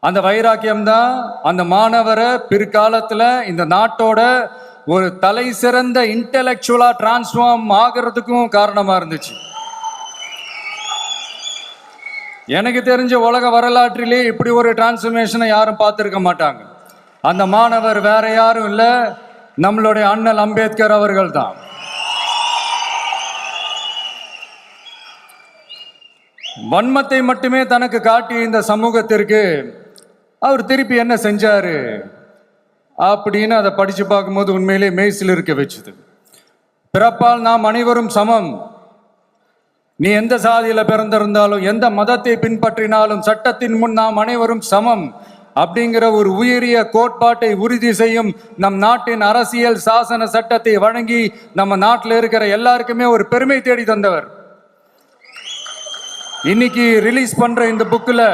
அந்த வைராக்கியம் தான் அந்த மாணவரை பிற்காலத்துல இந்த நாட்டோட ஒரு தலை சிறந்த இன்டெலெக்சுவலா டிரான்ஸ்ஃபார்ம் ஆகிறதுக்கும் காரணமா இருந்துச்சு. எனக்கு தெரிஞ்ச உலக வரலாற்றிலே இப்படி ஒரு டிரான்ஸ்ஃபர்மேஷனை யாரும் பார்த்திருக்க மாட்டாங்க. அந்த மாணவர் வேற யாரும் இல்ல, நம்மளுடைய அண்ணல் அம்பேத்கர் அவர்கள் தான். வன்மத்தை மட்டுமே தனக்கு காட்டிய இந்த சமூகத்திற்கு அவர் திருப்பி என்ன செஞ்சாரு அப்படின்னு அதை படிச்சு பார்க்கும்போது உண்மையிலே மெய்சில் இருக்க வச்சுது. பிறப்பால் நாம் அனைவரும் சமம். நீ எந்த சாதியில பிறந்திருந்தாலும் எந்த மதத்தை பின்பற்றினாலும் சட்டத்தின் முன் நாம் அனைவரும் சமம் அப்படிங்கிற ஒரு உயரிய கோட்பாட்டை உறுதி செய்யும் நம் நாட்டின் அரசியல் சாசன சட்டத்தை வழங்கி நம்ம நாட்டில் இருக்கிற எல்லாருக்குமே ஒரு பெருமை தேடி தந்தவர். இன்னைக்கு ரிலீஸ் பண்ற இந்த புக்கில்